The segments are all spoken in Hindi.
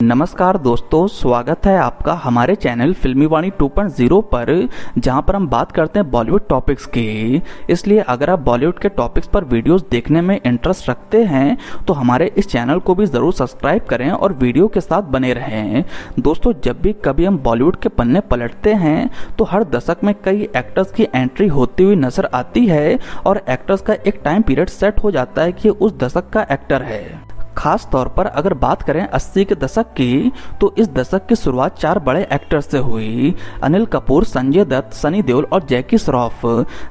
नमस्कार दोस्तों, स्वागत है आपका हमारे चैनल फिल्मी वाणी 2.0 पर, जहां पर हम बात करते हैं बॉलीवुड टॉपिक्स की। इसलिए अगर आप बॉलीवुड के टॉपिक्स पर वीडियोस देखने में इंटरेस्ट रखते हैं तो हमारे इस चैनल को भी ज़रूर सब्सक्राइब करें और वीडियो के साथ बने रहें। दोस्तों, जब भी कभी हम बॉलीवुड के पन्ने पलटते हैं तो हर दशक में कई एक्टर्स की एंट्री होती हुई नजर आती है और एक्टर्स का एक टाइम पीरियड सेट हो जाता है कि उस दशक का एक्टर है। खास तौर पर अगर बात करें 80 के दशक की, तो इस दशक की शुरुआत 4 बड़े एक्टर्स से हुई। अनिल कपूर, संजय दत्त, सनी देओल और जैकी श्रॉफ।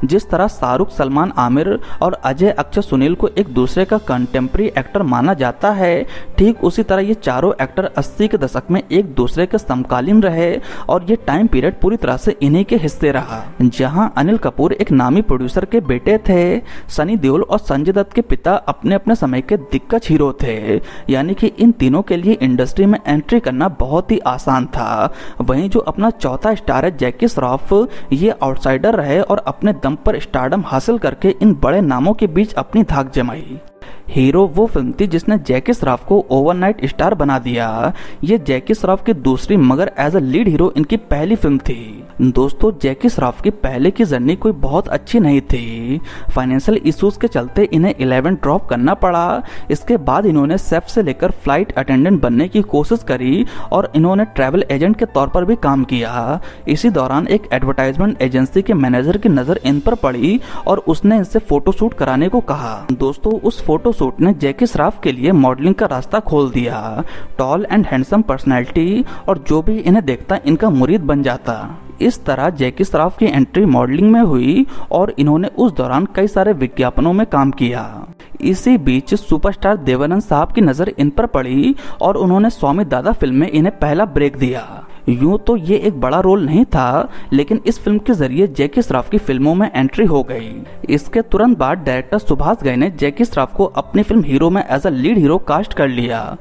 जिस तरह शाहरुख, सलमान, आमिर और अजय, अक्षय, सुनील को एक दूसरे का कंटेम्प्रेरी एक्टर माना जाता है, ठीक उसी तरह ये चारों एक्टर 80 के दशक में एक दूसरे के समकालीन रहे और ये टाइम पीरियड पूरी तरह से इन्हीं के हिस्से रहा। जहां अनिल कपूर एक नामी प्रोड्यूसर के बेटे थे, सनी देओल और संजय दत्त के पिता अपने अपने समय के दिग्गज हीरो थे, यानी कि इन तीनों के लिए इंडस्ट्री में एंट्री करना बहुत ही आसान था। वहीं जो अपना चौथा स्टार है जैकी श्रॉफ, ये आउटसाइडर रहे और अपने दम पर स्टारडम हासिल करके इन बड़े नामों के बीच अपनी धाक जमाई। हीरो वो फिल्म थी जिसने जैकी श्रॉफ को ओवरनाइट स्टार बना दिया। ये जैकी श्रॉफ की दूसरी मगर एज अ लीड हीरो इनकी पहली फिल्म थी। दोस्तों, जैकी श्रॉफ की पहले की जर्नी कोई बहुत अच्छी नहीं थी। फाइनेंशियल इश्यूज के चलते इन्हें 11 ड्रॉप करना पड़ा। इसके बाद इन्होंने शेफ से लेकर फ्लाइट अटेंडेंट बनने की कोशिश करी और इन्होंने ट्रैवल एजेंट के तौर पर भी काम किया। इसी दौरान एक एडवर्टाइजमेंट एजेंसी के मैनेजर की नजर इन पर पड़ी और उसने इनसे फोटोशूट कराने को कहा। दोस्तों, उस फोटोशूट ने जैकी श्रॉफ के लिए मॉडलिंग का रास्ता खोल दिया। टॉल एंड हैंडसम पर्सनैलिटी और जो भी इन्हें देखता इनका मुरीद बन जाता। इस तरह जैकी श्रॉफ की एंट्री मॉडलिंग में हुई और इन्होंने उस दौरान कई सारे विज्ञापनों में काम किया। इसी बीच सुपरस्टार देवानंद साहब की नजर इन पर पड़ी और उन्होंने स्वामी दादा फिल्म में इन्हें पहला ब्रेक दिया। यूं तो ये एक बड़ा रोल नहीं था, लेकिन इस फिल्म के जरिए जैकी श्रॉफ की फिल्मों में एंट्री हो गई। इसके तुरंत बाद डायरेक्टर सुभाष घई ने जैकी श्रॉफ को अपनी फिल्म हीरो में as a lead hero cast कर लिया।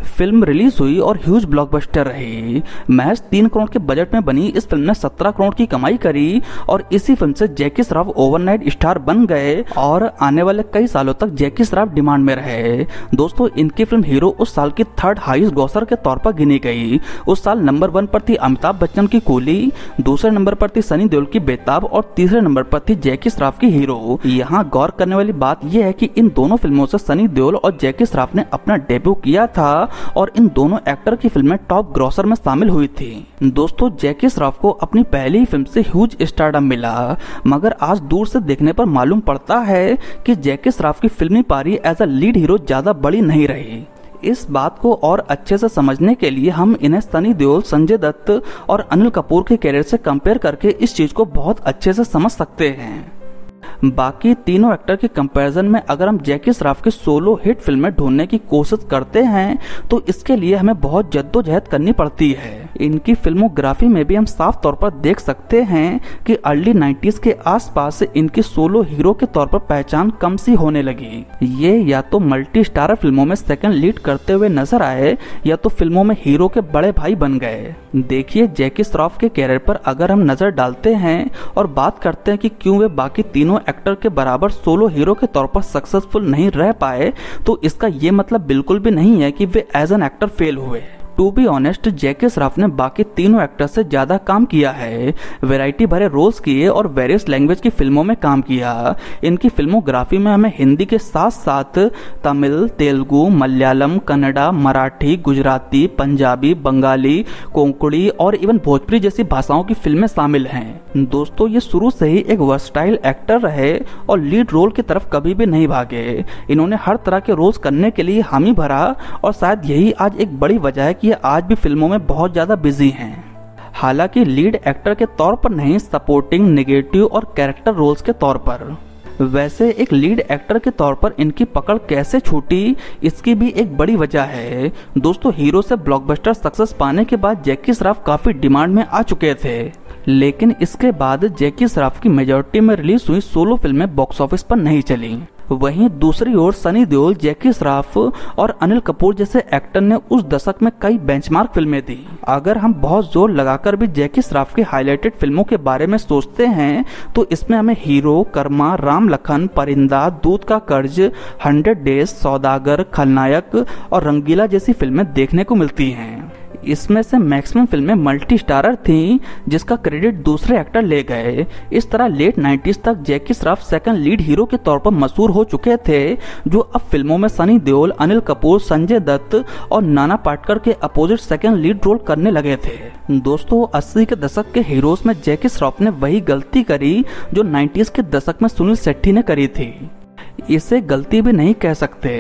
फिल्म रिलीज हुई और ह्यूज ब्लॉकबस्टर रही। महज 3 करोड़ के बजट में बनी इस फिल्म ने 17 करोड़ की कमाई करी और इसी फिल्म से जैकी श्रॉफ ओवरनाइट स्टार बन गए और आने वाले कई सालों तक जैकी श्रॉफ डिमांड में रहे। दोस्तों, इनकी फिल्म हीरो उस साल की 3rd हाईएस्ट ग्रॉसर के तौर पर गिनी गई। उस साल नंबर 1 पर थी अमिताभ बच्चन की कूली, दूसरे नंबर पर थी सनी देओल की बेताब और तीसरे नंबर पर थी जैकी श्रॉफ की हीरो। यहाँ गौर करने वाली बात यह है कि इन दोनों फिल्मों से सनी देओल और जैकी श्रॉफ ने अपना डेब्यू किया था और इन दोनों एक्टर की फिल्में टॉप ग्रॉसर में शामिल हुई थी। दोस्तों, जैकी श्रॉफ को अपनी पहली फिल्म से ह्यूज स्टारडम मिला, मगर आज दूर से देखने पर मालूम पड़ता है कि जैकी श्रॉफ की फिल्मी पारी एज अ लीड हीरो ज्यादा बड़ी नहीं रही। इस बात को और अच्छे से समझने के लिए हम इन्हें सनी देओल, संजय दत्त और अनिल कपूर के कैरियर से कंपेयर करके इस चीज को बहुत अच्छे से समझ सकते हैं। बाकी तीनों एक्टर के कंपैरिजन में अगर हम जैकी श्रॉफ की सोलो हिट फिल्में ढूंढने की कोशिश करते हैं तो इसके लिए हमें बहुत जद्दोजहद करनी पड़ती है। इनकी फिल्मोग्राफी में भी हम साफ तौर पर देख सकते हैं कि अर्ली 90s के आसपास से इनकी सोलो हीरो के तौर पर पहचान कम सी होने लगी। ये या तो मल्टी स्टारर फिल्मों में सेकंड लीड करते हुए नजर आए या तो फिल्मों में हीरो के बड़े भाई बन गए। देखिए, जैकी श्रॉफ के कैरियर पर अगर हम नजर डालते हैं और बात करते हैं कि क्यों वे बाकी तीनों एक्टर के बराबर सोलो हीरो के तौर पर सक्सेसफुल नहीं रह पाए, तो इसका ये मतलब बिल्कुल भी नहीं है कि वे एज एन एक्टर फेल हुए। To be honest, Jackie Shroff ने बाकी तीनों एक्टर से ज्यादा काम किया है, वैरायटी भरे रोल्स किए और वेरियस लैंग्वेज की फिल्मों में काम किया। इनकी फिल्मोग्राफी में हमें हिंदी के साथ साथ तमिल, तेलुगु, मलयालम, कन्नड़ा, मराठी, गुजराती, पंजाबी, बंगाली, कोंकणी और इवन भोजपुरी जैसी भाषाओं की फिल्में शामिल हैं। दोस्तों, ये शुरू से ही एक वर्सटाइल एक्टर रहे और लीड रोल की तरफ कभी भी नहीं भागे। इन्होंने हर तरह के रोल्स करने के लिए हामी भरा और शायद यही आज एक बड़ी वजह है कि ये आज भी फिल्मों में बहुत ज्यादा बिजी हैं। हालांकि लीड एक्टर के तौर पर नहीं, सपोर्टिंग, नेगेटिव और कैरेक्टर रोल्स के तौर पर। वैसे एक लीड एक्टर के तौर पर इनकी पकड़ कैसे छूटी, इसकी भी एक बड़ी वजह है। दोस्तों, हीरो से ब्लॉकबस्टर सक्सेस पाने के बाद जैकी श्रॉफ काफी डिमांड में आ चुके थे, लेकिन इसके बाद जैकी श्रॉफ की मेजॉरिटी में रिलीज हुई सोलो फिल्में बॉक्स ऑफिस पर नहीं चली। वहीं दूसरी ओर सनी देओल, जैकी श्रॉफ और अनिल कपूर जैसे एक्टर ने उस दशक में कई बेंचमार्क फिल्में दी। अगर हम बहुत जोर लगाकर भी जैकी श्रॉफ की हाईलाइटेड फिल्मों के बारे में सोचते हैं तो इसमें हमें हीरो, कर्मा, राम लखन, परिंदा, दूध का कर्ज, 100 डेज, सौदागर, खलनायक और रंगीला जैसी फिल्में देखने को मिलती हैं। इसमें से मैक्सिमम फिल्में मल्टी स्टारर थी, जिसका क्रेडिट दूसरे एक्टर ले गए। इस तरह लेट 90s तक जैकी श्रॉफ सेकंड लीड हीरो के तौर पर मशहूर हो चुके थे, जो अब फिल्मों में सनी देओल, अनिल कपूर, संजय दत्त और नाना पाटेकर के अपोजिट सेकंड लीड रोल करने लगे थे। दोस्तों 80 के दशक के हीरोज में जैकी श्रॉफ ने वही गलती करी जो 90s के दशक में सुनील शेट्टी ने करी थी। इसे गलती भी नहीं कह सकते।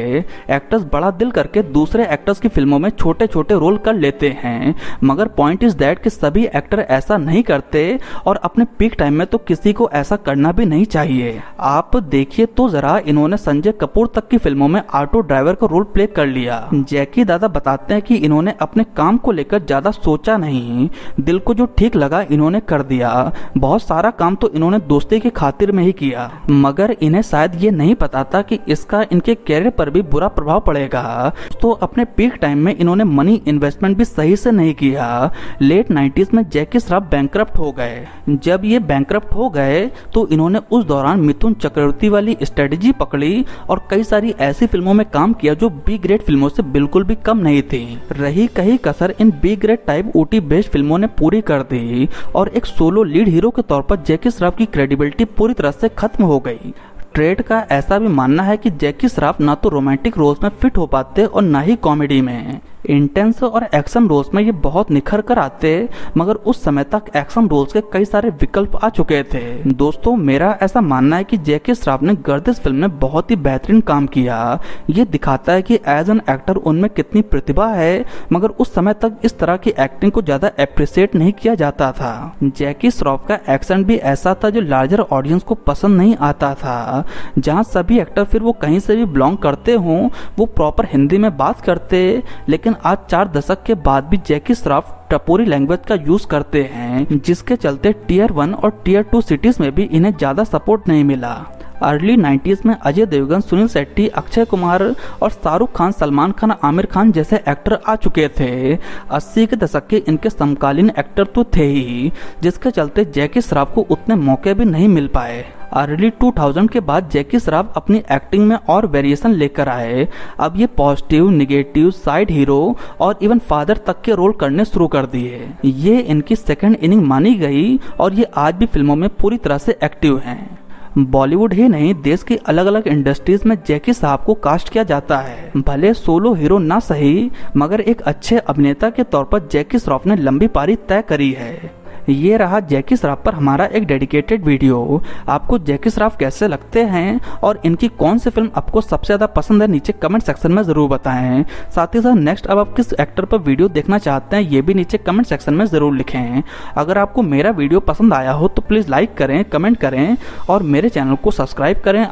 एक्टर्स बड़ा दिल करके दूसरे एक्टर्स की फिल्मों में छोटे छोटे रोल कर लेते हैं, मगर पॉइंट इज दैट कि सभी एक्टर ऐसा नहीं करते और अपने पीक टाइम में तो किसी को ऐसा करना भी नहीं चाहिए। आप देखिए तो जरा, इन्होंने संजय कपूर तक की फिल्मों में ऑटो ड्राइवर का रोल प्ले कर लिया। जैकी दादा बताते हैं कि इन्होंने अपने काम को लेकर ज्यादा सोचा नहीं, दिल को जो ठीक लगा इन्होंने कर दिया। बहुत सारा काम तो इन्होंने दोस्ती की खातिर में ही किया, मगर इन्हें शायद ये नहीं पता था कि इसका इनके कैरियर पर भी बुरा प्रभाव पड़ेगा। तो अपने पीक टाइम में इन्होंने मनी इन्वेस्टमेंट भी सही से नहीं किया। लेट 90s में जैकी श्रॉफ बैंकरप्ट हो गए। जब ये बैंकरप्ट हो गए तो इन्होंने उस दौरान मिथुन चक्रवर्ती वाली स्ट्रेटजी पकड़ी और कई सारी ऐसी फिल्मों में काम किया जो बी ग्रेड फिल्मों से बिल्कुल भी कम नहीं थी। रही कहीं कसर इन B grade type OT based फिल्मों ने पूरी कर दी और एक सोलो लीड हीरो के तौर पर जैकी श्रॉफ की क्रेडिबिलिटी पूरी तरह से खत्म हो गई। ट्रेड का ऐसा भी मानना है कि जैकी श्रॉफ ना तो रोमांटिक रोल्स में फिट हो पाते और ना ही कॉमेडी में। इंटेंस और एक्शन रोल्स में ये बहुत निखर कर आते, मगर उस समय तक एक्शन रोल्स के कई सारे विकल्प आ चुके थे। दोस्तों मेरा ऐसा मानना है कि जैकी श्रॉफ ने गर्दिश फिल्म में बहुत ही बेहतरीन काम किया। ये दिखाता है कि एज एन एक्टर उनमें कितनी प्रतिभा है, मगर उस समय तक इस तरह की एक्टिंग को ज्यादा अप्रिशिएट नहीं किया जाता था। जैकी श्रॉफ का एक्सेंट भी ऐसा था जो लार्जर ऑडियंस को पसंद नहीं आता था। जहाँ सभी एक्टर फिर वो कहीं से भी बिलोंग करते हों, वो प्रॉपर हिंदी में बात करते, लेकिन आज 4 दशक के बाद भी जैकी श्रॉफ टपोरी लैंग्वेज का यूज करते हैं, जिसके चलते टियर 1 और टियर 2 सिटीज में भी इन्हें ज्यादा सपोर्ट नहीं मिला। अर्ली 90s में अजय देवगन, सुनील शेट्टी, अक्षय कुमार और शाहरुख खान, सलमान खान, आमिर खान जैसे एक्टर आ चुके थे। 80 के दशक के इनके समकालीन एक्टर तो थे ही, जिसके चलते जैकी श्रॉफ को उतने मौके भी नहीं मिल पाए। अर्ली 2000 के बाद जैकी श्रॉफ अपनी एक्टिंग में और वेरिएशन लेकर आए। अब ये पॉजिटिव, निगेटिव, साइड हीरो और इवन फादर तक के रोल करने शुरू कर दिए। ये इनकी सेकंड इनिंग मानी गई और ये आज भी फिल्मों में पूरी तरह से एक्टिव हैं। बॉलीवुड ही नहीं, देश की अलग अलग इंडस्ट्रीज में जैकी श्रॉफ को कास्ट किया जाता है। भले सोलो हीरो ना सही, मगर एक अच्छे अभिनेता के तौर पर जैकी श्रॉफ ने लंबी पारी तय करी है। ये रहा जैकी श्रॉफ पर हमारा एक डेडिकेटेड वीडियो। आपको जैकी श्रॉफ कैसे लगते हैं और इनकी कौन सी फिल्म आपको सबसे ज्यादा पसंद है, नीचे कमेंट सेक्शन में जरूर बताएं। साथ ही साथ नेक्स्ट अब आप किस एक्टर पर वीडियो देखना चाहते हैं ये भी नीचे कमेंट सेक्शन में जरूर लिखें। अगर आपको मेरा वीडियो पसंद आया हो तो प्लीज लाइक करें, कमेंट करें और मेरे चैनल को सब्सक्राइब करें।